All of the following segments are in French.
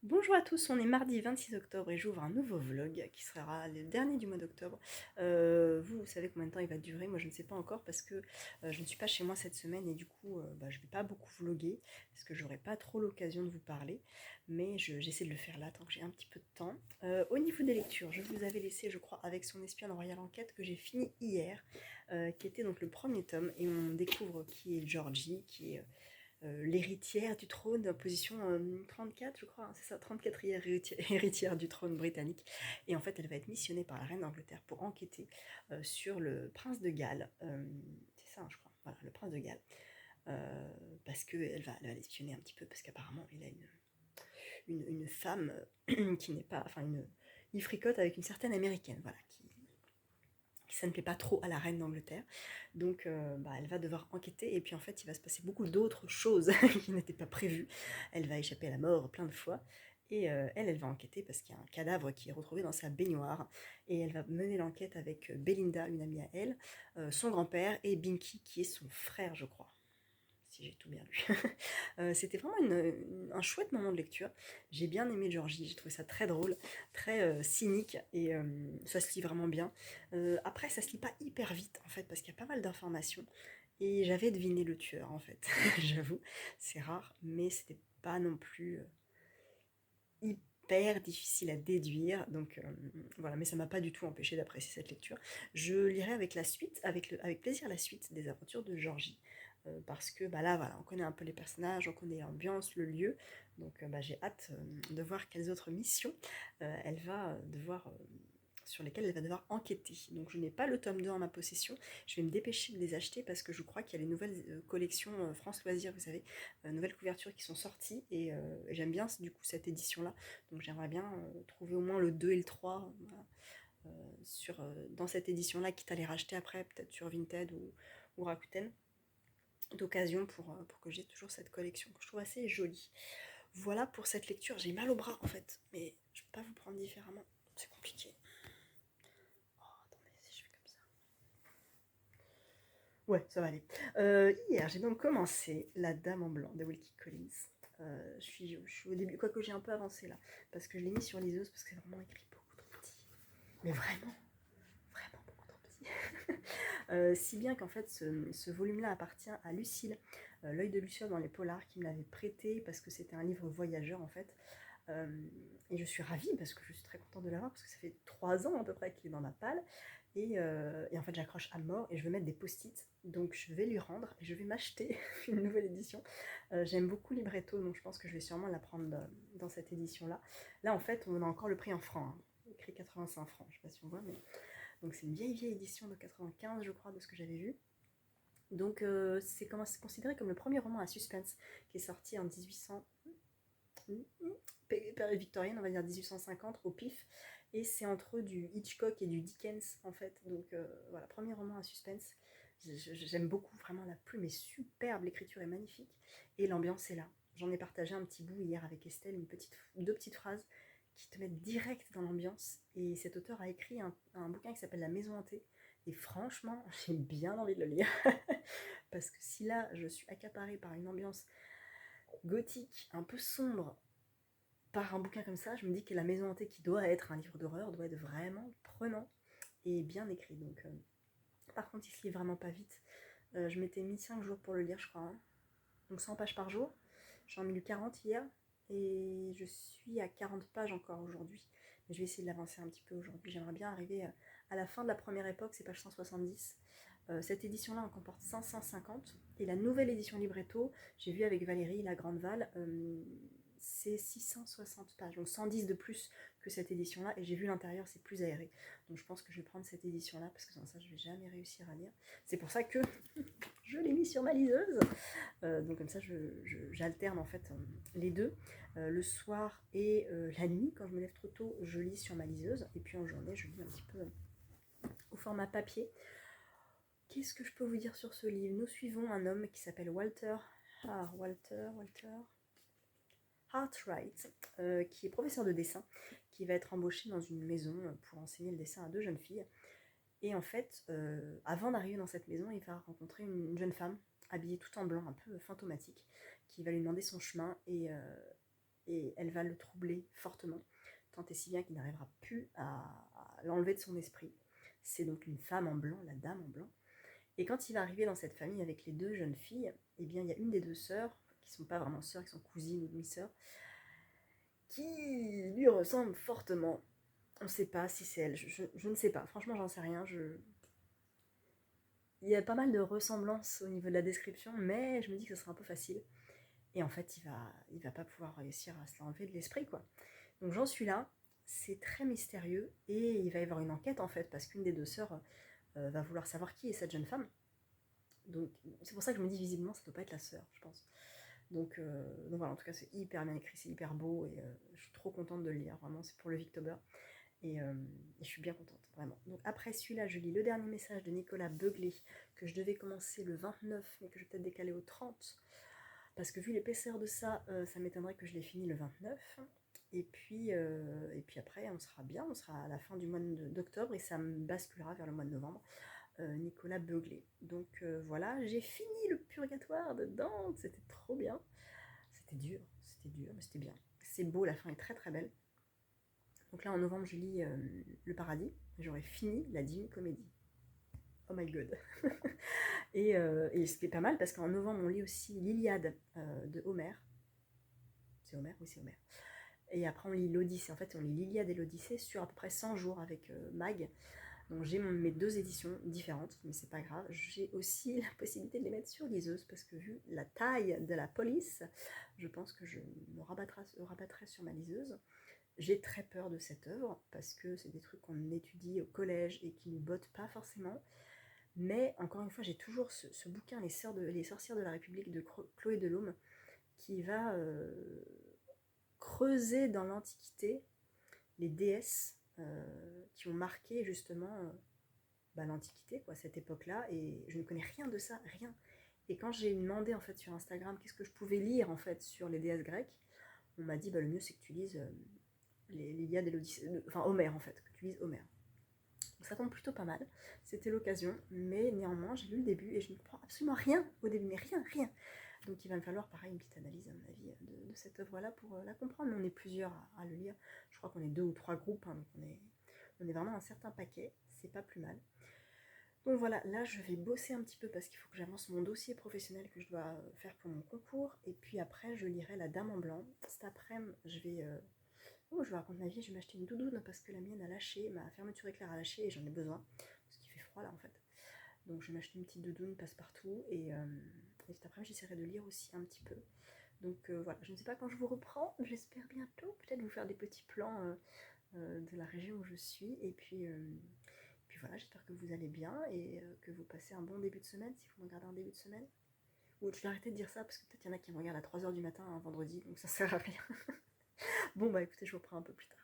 Bonjour à tous, on est mardi 26 octobre et j'ouvre un nouveau vlog qui sera le dernier du mois d'octobre. Vous savez combien de temps il va durer, moi je ne sais pas encore parce que je ne suis pas chez moi cette semaine et du coup je ne vais pas beaucoup vlogger parce que j'aurai pas trop l'occasion de vous parler, mais j'essaie de le faire là tant que j'ai un petit peu de temps. Au niveau des lectures, je vous avais laissé je crois avec son espionne Royal Enquête que j'ai fini hier, qui était donc le premier tome et on découvre qui est Georgie, qui est l'héritière du trône en position 34, je crois, hein, c'est ça, 34e héritière du trône britannique. Et en fait, elle va être missionnée par la reine d'Angleterre pour enquêter sur le prince de Galles. C'est ça, hein, je crois, voilà, le prince de Galles. Parce qu'elle va l'espionner un petit peu, parce qu'apparemment, il a une femme qui n'est pas. Enfin, il fricote avec une certaine américaine, voilà, qui ça ne plaît pas trop à la reine d'Angleterre. Donc elle va devoir enquêter et puis en fait il va se passer beaucoup d'autres choses qui n'étaient pas prévues. Elle va échapper à la mort plein de fois. Et elle va enquêter parce qu'il y a un cadavre qui est retrouvé dans sa baignoire. Et elle va mener l'enquête avec Belinda, une amie à elle, son grand-père et Binky qui est son frère je crois si j'ai tout bien lu. C'était vraiment un chouette moment de lecture. J'ai bien aimé Georgie, j'ai trouvé ça très drôle, très cynique et ça se lit vraiment bien. Après, ça se lit pas hyper vite en fait parce qu'il y a pas mal d'informations et j'avais deviné le tueur en fait, j'avoue, c'est rare, mais c'était pas non plus hyper difficile à déduire, donc voilà, mais ça m'a pas du tout empêché d'apprécier cette lecture. Je lirai avec la suite, avec plaisir la suite des aventures de Georgie, parce que bah là voilà, on connaît un peu les personnages, on connaît l'ambiance, le lieu, donc j'ai hâte de voir quelles autres missions elle va devoir sur lesquelles elle va devoir enquêter. Donc je n'ai pas le tome 2 en ma possession, je vais me dépêcher de les acheter parce que je crois qu'il y a les nouvelles collections France Loisirs, vous savez, nouvelles couvertures qui sont sorties et j'aime bien du coup cette édition là, donc j'aimerais bien trouver au moins le 2 et le 3 voilà, dans cette édition là, quitte à les racheter après peut-être sur Vinted ou Rakuten d'occasion pour que j'ai toujours cette collection que je trouve assez jolie. Voilà pour cette lecture, j'ai mal au bras en fait, mais je peux pas vous prendre différemment, c'est compliqué. Oh, attendez, si je fais comme ça. Ouais, ça va aller. Hier, j'ai donc commencé La Dame en Blanc de Wilkie Collins. Je suis au début, quoique j'ai un peu avancé là, parce que je l'ai mis sur liseuse, parce que c'est vraiment écrit beaucoup trop petit. Mais vraiment, vraiment beaucoup trop petit. Si bien qu'en fait, ce volume-là appartient à Lucille, L'œil de Luciole dans les polars, qui me l'avait prêté parce que c'était un livre voyageur en fait. Euh, et je suis ravie parce que je suis très contente de l'avoir parce que ça fait 3 ans à peu près qu'il est dans ma palle. Et en fait, j'accroche à mort et je veux mettre des post-it. Donc, je vais lui rendre et je vais m'acheter une nouvelle édition. J'aime beaucoup Libretto, donc je pense que je vais sûrement la prendre dans cette édition-là. Là, en fait, on a encore le prix en francs. Hein. Écrit 85 francs, je sais pas si on voit, mais. Donc, c'est une vieille édition de 95, je crois, de ce que j'avais vu. Donc, c'est considéré comme le premier roman à suspense qui est sorti en 1800 période victorienne, on va dire 1850 au pif, et c'est entre du Hitchcock et du Dickens en fait. Donc voilà, premier roman à suspense. J'aime beaucoup, vraiment la plume est superbe, l'écriture est magnifique et l'ambiance est là. J'en ai partagé un petit bout hier avec Estelle, deux petites phrases qui te mettent direct dans l'ambiance. Et cet auteur a écrit un bouquin qui s'appelle La Maison Hantée. Et franchement, j'ai bien envie de le lire. Parce que si là, je suis accaparée par une ambiance gothique, un peu sombre, par un bouquin comme ça, je me dis que La Maison Hantée, qui doit être un livre d'horreur, doit être vraiment prenant et bien écrit. Donc, par contre, il se lit vraiment pas vite. Je m'étais mis 5 jours pour le lire, je crois. Hein. Donc 100 pages par jour. J'en ai lu 40 hier et je suis à 40 pages encore aujourd'hui. Mais je vais essayer de l'avancer un petit peu aujourd'hui. J'aimerais bien arriver à la fin de la première époque, c'est page 170. Cette édition-là en comporte 550. Et la nouvelle édition libretto, j'ai vu avec Valérie, la Grande Val, c'est 660 pages, donc 110 de plus que cette édition-là. Et j'ai vu l'intérieur, c'est plus aéré. Donc je pense que je vais prendre cette édition-là, parce que sans ça, je vais jamais réussir à lire. C'est pour ça que je l'ai mis sur ma liseuse. Donc comme ça, j'alterne en fait les deux. Le soir et la nuit, quand je me lève trop tôt, je lis sur ma liseuse. Et puis en journée, je lis un petit peu au format papier. Qu'est-ce que je peux vous dire sur ce livre? Nous suivons un homme qui s'appelle Walter Hartwright, qui est professeur de dessin, qui va être embauché dans une maison pour enseigner le dessin à deux jeunes filles. Et en fait, avant d'arriver dans cette maison, il va rencontrer une jeune femme habillée tout en blanc, un peu fantomatique, qui va lui demander son chemin. Et et elle va le troubler fortement, tant et si bien qu'il n'arrivera plus à l'enlever de son esprit. C'est donc une femme en blanc, la dame en blanc. Et quand il va arriver dans cette famille avec les 2 jeunes filles, eh bien il y a une des 2 sœurs, qui sont pas vraiment sœurs, qui sont cousines ou demi-sœurs, qui lui ressemble fortement. On ne sait pas si c'est elle, je ne sais pas, franchement j'en sais rien. Il y a pas mal de ressemblances au niveau de la description, mais je me dis que ce sera un peu facile. Et en fait, il va pas pouvoir réussir à se l'enlever de l'esprit, quoi. Donc j'en suis là, c'est très mystérieux, et il va y avoir une enquête en fait, parce qu'une des 2 sœurs va vouloir savoir qui est cette jeune femme. Donc c'est pour ça que je me dis visiblement ça doit pas être la sœur, je pense. Donc voilà, en tout cas c'est hyper bien écrit, c'est hyper beau, et je suis trop contente de le lire, vraiment c'est pour le Victober. Et je suis bien contente, vraiment. Donc après celui-là, je lis le dernier message de Nicolas Beuglé, que je devais commencer le 29, mais que je vais peut-être décaler au 30, parce que vu l'épaisseur de ça, ça m'étonnerait que je l'ai fini le 29. Et puis après, on sera bien, on sera à la fin du mois d'octobre, et ça me basculera vers le mois de novembre. Nicolas Beuglé. Donc voilà, j'ai fini le purgatoire dedans, c'était trop bien. C'était dur, mais c'était bien. C'est beau, la fin est très très belle. Donc là en novembre je lis Le Paradis, j'aurai fini la Divine Comédie. Oh my god. et ce qui est pas mal parce qu'en novembre on lit aussi l'Iliade de Homère. C'est Homère? Oui, c'est Homère. Et après on lit l'Odyssée, en fait on lit l'Iliade et l'Odyssée sur à peu près 100 jours avec Mag. Donc j'ai mes 2 éditions différentes, mais c'est pas grave. J'ai aussi la possibilité de les mettre sur liseuse, parce que vu la taille de la police, je pense que je me rabattrai sur ma liseuse. J'ai très peur de cette œuvre, parce que c'est des trucs qu'on étudie au collège et qui ne nous bottent pas forcément. Mais encore une fois, j'ai toujours ce bouquin, les sorcières de la République de Chloé Delhomme, qui va creuser dans l'Antiquité les déesses qui ont marqué justement l'Antiquité, quoi, cette époque-là, et je ne connais rien de ça, rien. Et quand j'ai demandé en fait sur Instagram qu'est-ce que je pouvais lire en fait sur les déesses grecques, on m'a dit le mieux c'est que tu lises l'Iliade et l'Odyssée, enfin Homère en fait, que tu lises Homère. Donc ça tombe plutôt pas mal, c'était l'occasion, mais néanmoins j'ai lu le début et je ne comprends absolument rien au début, mais rien. Donc il va me falloir pareil une petite analyse à mon avis de cette œuvre-là pour la comprendre, mais on est plusieurs à le lire, je crois qu'on est 2 ou 3 groupes, hein, donc on est vraiment un certain paquet, c'est pas plus mal. Donc voilà, là je vais bosser un petit peu parce qu'il faut que j'avance mon dossier professionnel que je dois faire pour mon concours, et puis après je lirai La Dame en Blanc. Cet après-midi je vais raconter ma vie, je vais m'acheter une doudoune parce que la mienne a lâché, ma fermeture éclair a lâché et j'en ai besoin, parce qu'il fait froid là en fait. Donc je vais m'acheter une petite doudoune passe-partout, et cet après-midi j'essaierai de lire aussi un petit peu. Donc voilà, je ne sais pas quand je vous reprends, j'espère bientôt peut-être vous faire des petits plans de la région où je suis, et puis voilà, j'espère que vous allez bien et que vous passez un bon début de semaine si vous me regardez en début de semaine. Ou je vais arrêter de dire ça parce que peut-être il y en a qui me regardent à 3h du matin un vendredi, donc ça sert à rien. Bon bah écoutez, je vous reprends un peu plus tard.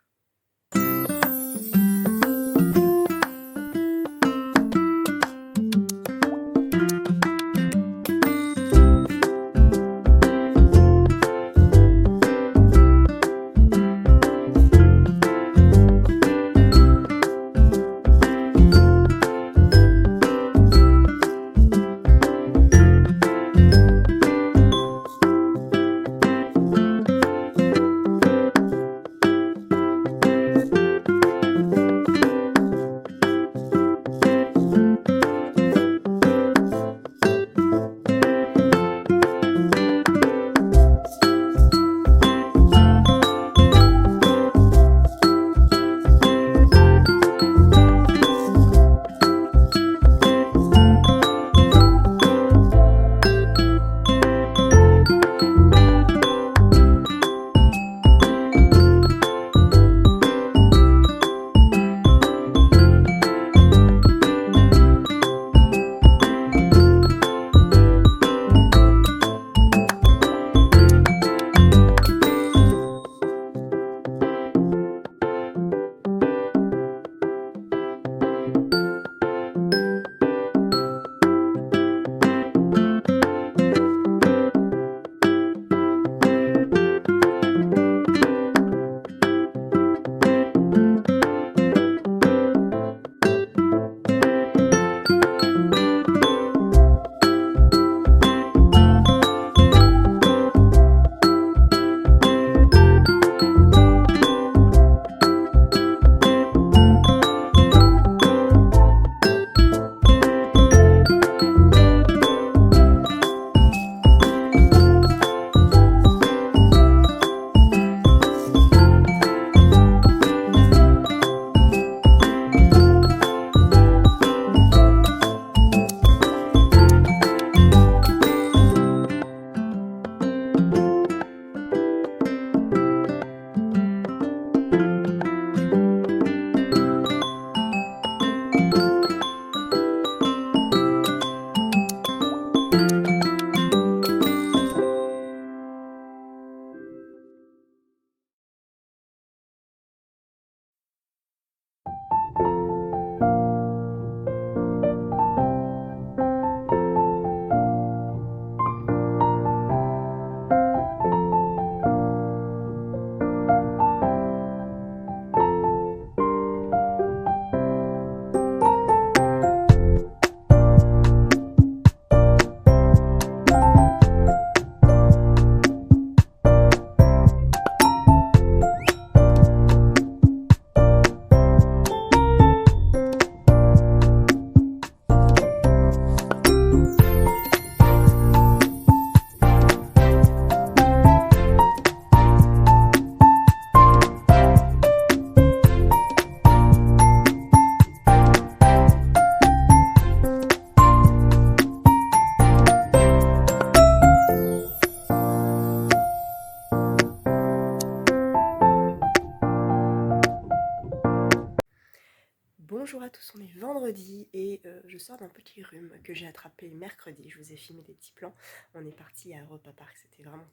Bonjour à tous, on est vendredi et je sors d'un petit rhume que j'ai attrapé mercredi. Je vous ai filmé des petits plans. On est parti à Europa Park, c'était vraiment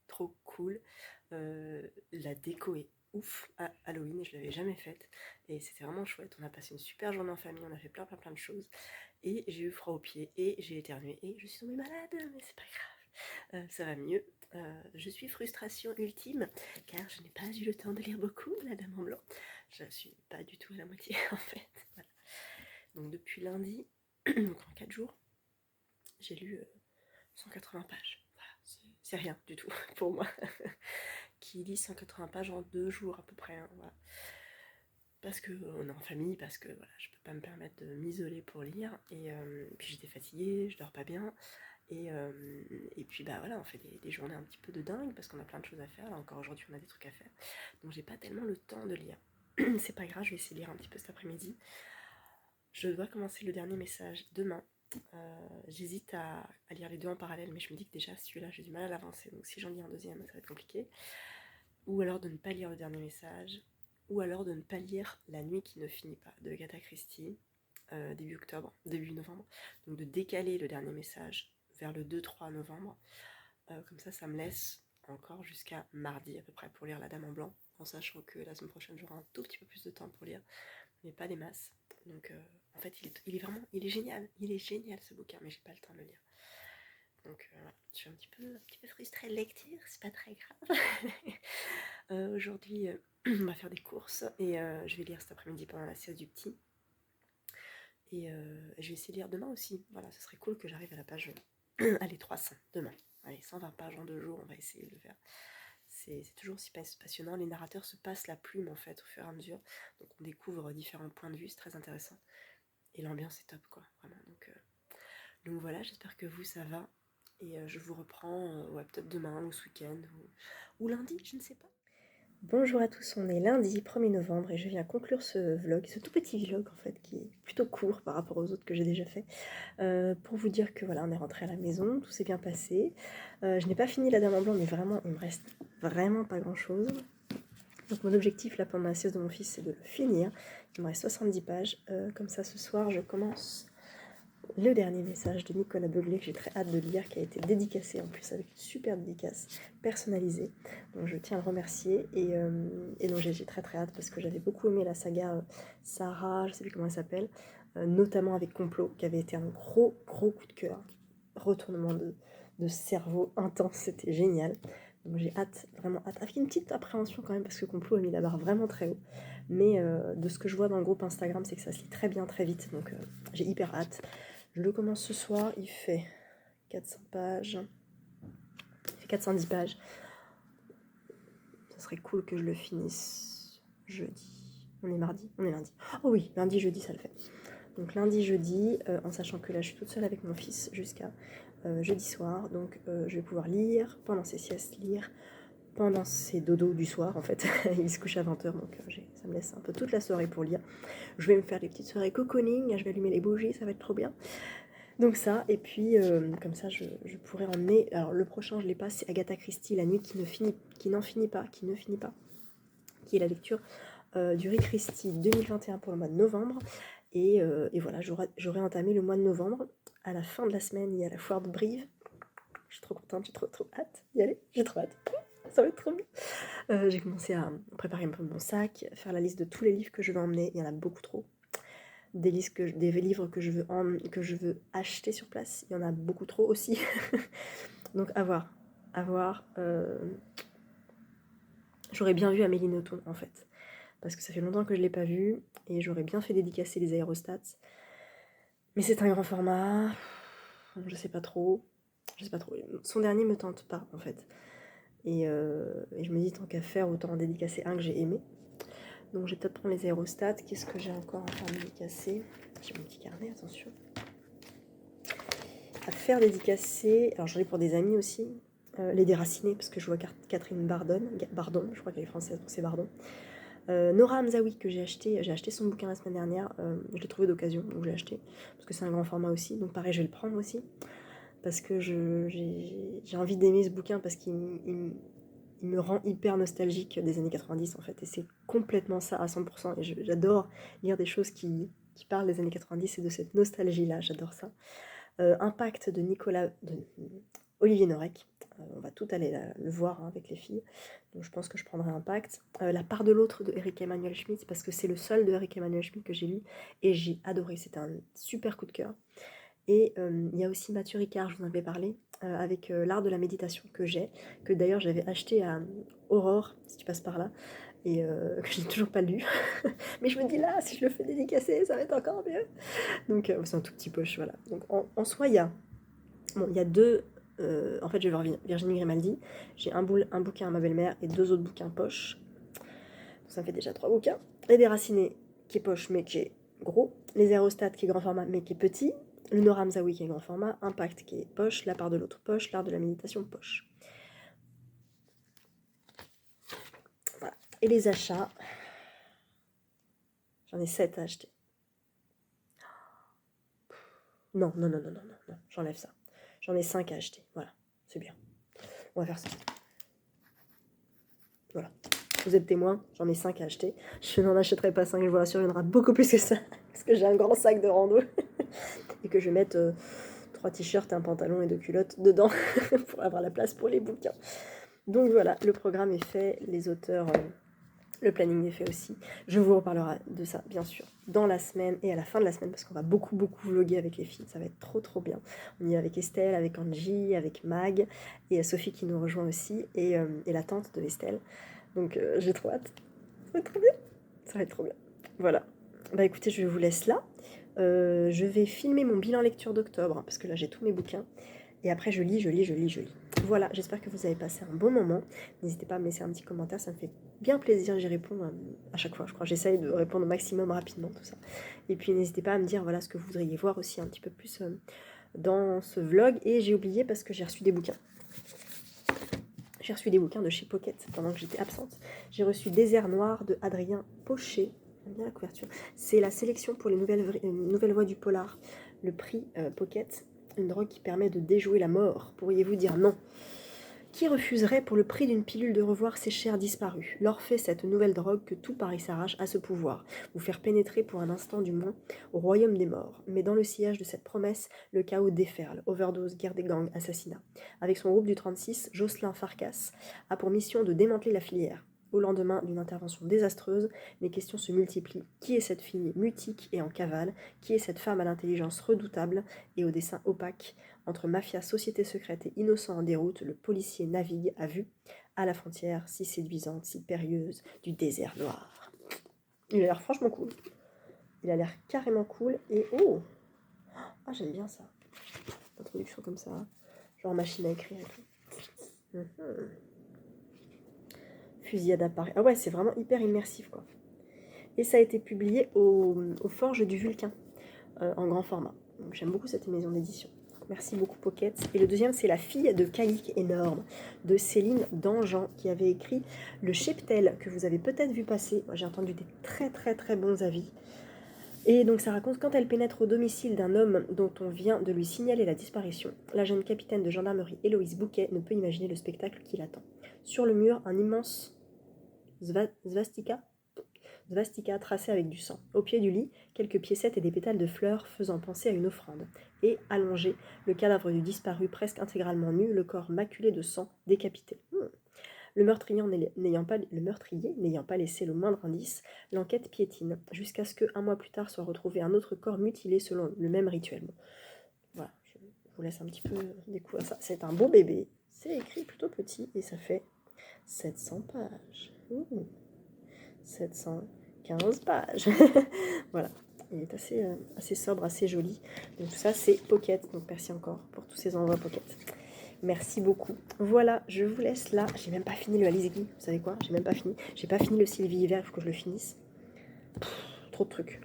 trop cool. La déco est ouf à Halloween, je l'avais jamais faite et c'était vraiment chouette. On a passé une super journée en famille, on a fait plein de choses et j'ai eu froid aux pieds et j'ai éternué et je suis tombée malade, mais c'est pas grave. Ça va mieux. Je suis frustration ultime car je n'ai pas eu le temps de lire beaucoup La Dame en Blanc. Je suis pas du tout à la moitié en fait. Voilà. Donc depuis lundi, donc en 4 jours, j'ai lu 180 pages. Voilà, c'est rien du tout pour moi. Qui lit 180 pages en 2 jours à peu près. Hein, voilà. Parce qu'on est en famille, parce que voilà, je peux pas me permettre de m'isoler pour lire. Et puis j'étais fatiguée, je dors pas bien. Et puis bah voilà, on fait des journées un petit peu de dingue parce qu'on a plein de choses à faire. Là encore aujourd'hui, on a des trucs à faire. Donc j'ai pas tellement le temps de lire. C'est pas grave, je vais essayer de lire un petit peu cet après-midi. Je dois commencer le dernier message demain. J'hésite à lire les deux en parallèle, mais je me dis que déjà celui-là j'ai du mal à l'avancer, donc si j'en lis un deuxième ça va être compliqué. Ou alors de ne pas lire le dernier message, ou alors de ne pas lire La nuit qui ne finit pas de Agatha Christie, début novembre, donc de décaler le dernier message vers le 2-3 novembre, comme ça me laisse encore jusqu'à mardi à peu près pour lire La Dame en Blanc, en sachant que la semaine prochaine j'aurai un tout petit peu plus de temps pour lire, mais pas des masses. Donc en fait il est génial ce bouquin, mais j'ai pas le temps de le lire. Donc voilà, je suis un petit peu frustrée de lecture, c'est pas très grave. Aujourd'hui on va faire des courses et je vais lire cet après-midi pendant la sieste du petit. Et je vais essayer de lire demain aussi. Voilà, ce serait cool que j'arrive à la page allez 300 demain. Allez, 120 pages en 2 jours, on va essayer de le faire. C'est toujours si passionnant. Les narrateurs se passent la plume en fait au fur et à mesure. Donc on découvre différents points de vue, c'est très intéressant. Et l'ambiance est top quoi, vraiment. Donc voilà, j'espère que vous ça va. Et je vous reprends ouais, peut-être demain ou ce week-end ou lundi, je ne sais pas. Bonjour à tous, on est lundi 1er novembre et je viens conclure ce vlog, ce tout petit vlog en fait qui est plutôt court par rapport aux autres que j'ai déjà fait, pour vous dire que voilà on est rentré à la maison, tout s'est bien passé. Je n'ai pas fini La Dame en Blanc mais vraiment il me reste vraiment pas grand chose. Donc mon objectif là pendant la sieste de mon fils c'est de le finir, il me reste 70 pages, comme ça ce soir je commence le dernier message de Nicolas Beuglé que j'ai très hâte de lire, qui a été dédicacé en plus avec une super dédicace personnalisée. Donc je tiens à le remercier et donc j'ai très hâte parce que j'avais beaucoup aimé la saga Sarah, je sais plus comment elle s'appelle, notamment avec Complot, qui avait été un gros coup de cœur. Retournement de cerveau intense, c'était génial. Donc j'ai hâte, vraiment hâte, avec une petite appréhension quand même parce que Complot a mis la barre vraiment très haut. Mais de ce que je vois dans le groupe Instagram, c'est que ça se lit très bien, très vite. Donc j'ai hyper hâte. Je le commence ce soir, il fait 400 pages. Il fait 410 pages. Ça serait cool que je le finisse jeudi. On est mardi, on est lundi. Oh oui, lundi, jeudi, ça le fait. Donc lundi, jeudi, en sachant que là, je suis toute seule avec mon fils jusqu'à jeudi soir. Donc je vais pouvoir lire, pendant ses siestes, lire, pendant ses dodos du soir, en fait. Il se couche à 20h, donc ça me laisse un peu toute la soirée pour lire. Je vais me faire des petites soirées cocooning, je vais allumer les bougies, ça va être trop bien. Donc ça, et puis comme ça je pourrais emmener. Alors le prochain je l'ai pas, c'est Agatha Christie, La nuit qui ne finit pas, qui est la lecture du Rick Christie 2021 pour le mois de novembre. Et voilà, j'aurais entamé le mois de novembre. À la fin de la semaine, il y a la foire de Brive. Je suis trop contente, j'ai trop hâte d'y aller, j'ai trop hâte. Ça va être trop bien. J'ai commencé à préparer un peu mon sac, faire la liste de tous les livres que je vais emmener, il y en a beaucoup trop. Des livres que je veux acheter sur place, il y en a beaucoup trop aussi. Donc à voir. J'aurais bien vu Amélie Nothomb en fait, parce que ça fait longtemps que je l'ai pas vue et j'aurais bien fait dédicacer les aérostats. Mais c'est un grand format, je sais pas trop. Son dernier me tente pas en fait. Et je me dis tant qu'à faire, autant en dédicacer un que j'ai aimé. Donc je vais peut-être prendre les aérostats. Qu'est-ce que j'ai encore à faire dédicacer? J'ai mon petit carnet, attention. À faire dédicacer, alors j'en ai pour des amis aussi, les déracinés, parce que je vois Catherine Bardon, je crois qu'elle est française, donc c'est Bardon. Nora Hamzaoui, que j'ai acheté son bouquin la semaine dernière, je l'ai trouvé d'occasion, donc j'ai acheté, parce que c'est un grand format aussi, donc pareil, je vais le prendre aussi, parce que j'ai envie d'aimer ce bouquin, parce qu'il me rend hyper nostalgique des années 90 en fait, et c'est complètement ça à 100%, et j'adore lire des choses qui qui parle des années 90 et de cette nostalgie-là, j'adore ça. Impact de Olivier Norek. On va tout aller le voir, hein, avec les filles. Donc je pense que je prendrai Impact. La part de l'autre de Eric Emmanuel Schmitt, parce que c'est le seul de Eric Emmanuel Schmitt que j'ai lu et j'ai adoré. C'était un super coup de cœur. Et il y a aussi Mathieu Ricard, je vous en avais parlé, avec l'art de la méditation que d'ailleurs j'avais acheté à Aurore, si tu passes par là, et que je n'ai toujours pas lu. Mais je me dis là, si je le fais dédicacer, ça va être encore mieux. Donc c'est un tout petit poche, voilà. Donc en soi, il y a deux... en fait, je vais voir Virginie Grimaldi. J'ai un bouquin à ma belle-mère et 2 autres bouquins poche. Donc ça me fait déjà 3 bouquins. Les Déracinés, qui est poche, mais qui est gros. Les Aérostats, qui est grand format, mais qui est petit. Le Nora Hamzaoui, qui est grand format. Impact, qui est poche. La part de l'autre, poche. L'art de la méditation, poche. Voilà. Et les achats, j'en ai 7 à acheter. Non, j'enlève ça. J'en ai 5 à acheter. Voilà, c'est bien. On va faire ça. Voilà. Vous êtes témoin, j'en ai 5 à acheter. Je n'en achèterai pas 5, je vous rassure, il y en aura beaucoup plus que ça. Parce que j'ai un grand sac de rando. Et que je vais mettre 3 t-shirts, un pantalon et 2 culottes dedans pour avoir la place pour les bouquins. Donc voilà, le programme est fait, les auteurs, le planning est fait aussi. Je vous reparlerai de ça, bien sûr, dans la semaine et à la fin de la semaine, parce qu'on va beaucoup vlogger avec les filles. Ça va être trop bien. On y est avec Estelle, avec Angie, avec Mag, et Sophie qui nous rejoint aussi, et la tante de Estelle. Donc j'ai trop hâte. Ça va être trop bien. Ça va être trop bien. Voilà. Bah écoutez, je vous laisse là. Je vais filmer mon bilan lecture d'octobre, hein, parce que là j'ai tous mes bouquins. Et après je lis. Voilà, j'espère que vous avez passé un bon moment. N'hésitez pas à me laisser un petit commentaire, ça me fait bien plaisir. J'y réponds à chaque fois, je crois. J'essaye de répondre au maximum rapidement, tout ça. Et puis n'hésitez pas à me dire voilà ce que vous voudriez voir aussi un petit peu plus dans ce vlog. Et j'ai oublié parce que j'ai reçu des bouquins. J'ai reçu des bouquins de chez Pocket pendant que j'étais absente. J'ai reçu Désert Noir de Adrien Pochet. J'aime bien la couverture. C'est la sélection pour les nouvelles voies du polar. Le prix Pocket, une drogue qui permet de déjouer la mort. Pourriez-vous dire non? Qui refuserait pour le prix d'une pilule de revoir ses chers disparus? L'Orphée, cette nouvelle drogue que tout Paris s'arrache à ce pouvoir, vous faire pénétrer pour un instant du moins au royaume des morts. Mais dans le sillage de cette promesse, le chaos déferle, overdose, guerre des gangs, assassinat. Avec son groupe du 36, Jocelyn Farkas a pour mission de démanteler la filière. Au lendemain d'une intervention désastreuse, les questions se multiplient. Qui est cette fille mutique et en cavale? Qui est cette femme à l'intelligence redoutable et au dessein opaque? Entre mafia, société secrète et innocent en déroute, le policier navigue à vue, à la frontière si séduisante, si périlleuse du désert noir. Il a l'air franchement cool. Il a l'air carrément cool. Et oh, ah, j'aime bien ça. Introduction comme ça, genre machine à écrire et tout. Fusillade à Paris. Ah ouais, c'est vraiment hyper immersif, quoi. Et ça a été publié aux Forges du Vulcain, en grand format. Donc j'aime beaucoup cette maison d'édition. Merci beaucoup Pocket. Et le deuxième, c'est La fille de Caïque énorme, de Céline Dangean, qui avait écrit Le Cheptel, que vous avez peut-être vu passer. Moi, j'ai entendu des très bons avis. Et donc ça raconte quand elle pénètre au domicile d'un homme dont on vient de lui signaler la disparition. La jeune capitaine de gendarmerie Héloïse Bouquet ne peut imaginer le spectacle qui l'attend. Sur le mur, un immense svastika tracé avec du sang. Au pied du lit, quelques piécettes et des pétales de fleurs faisant penser à une offrande. Et, allongé, le cadavre du disparu presque intégralement nu, le corps maculé de sang, décapité. Le meurtrier n'ayant pas laissé le moindre indice, l'enquête piétine, jusqu'à ce que, un mois plus tard, soit retrouvé un autre corps mutilé selon le même rituel. Voilà, je vous laisse un petit peu découvrir ça. C'est un beau bébé, c'est écrit plutôt petit, et ça fait 700 pages. 715 pages. Voilà, il est assez sobre, assez joli. Donc tout ça, c'est Pocket. Donc merci encore pour tous ces envois Pocket. Merci beaucoup. Voilà, je vous laisse là. J'ai même pas fini le Alice Guy. Vous savez quoi? J'ai même pas fini. J'ai pas fini le Sylvie Hiver, il faut que je le finisse. Trop de trucs.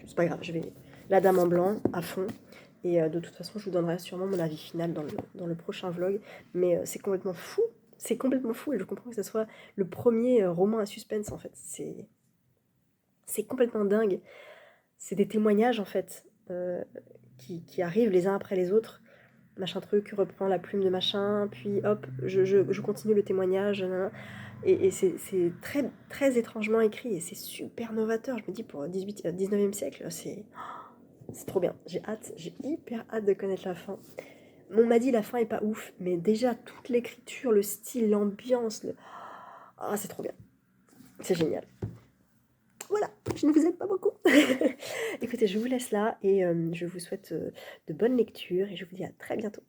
C'est pas grave, je vais la dame en blanc à fond. Et de toute façon, je vous donnerai sûrement mon avis final dans le prochain vlog. Mais c'est complètement fou. C'est complètement fou et je comprends que ce soit le premier roman à suspense en fait. C'est complètement dingue. C'est des témoignages en fait qui arrivent les uns après les autres. Machin truc reprend la plume de machin, puis hop, je continue le témoignage. Et c'est très, très étrangement écrit et c'est super novateur. Je me dis pour 19e siècle, c'est trop bien. J'ai hyper hâte de connaître la fin. On m'a dit la fin est pas ouf, mais déjà toute l'écriture, le style, l'ambiance, ah, c'est trop bien. C'est génial. Voilà, je ne vous aide pas beaucoup. Écoutez, je vous laisse là et je vous souhaite de bonnes lectures et je vous dis à très bientôt.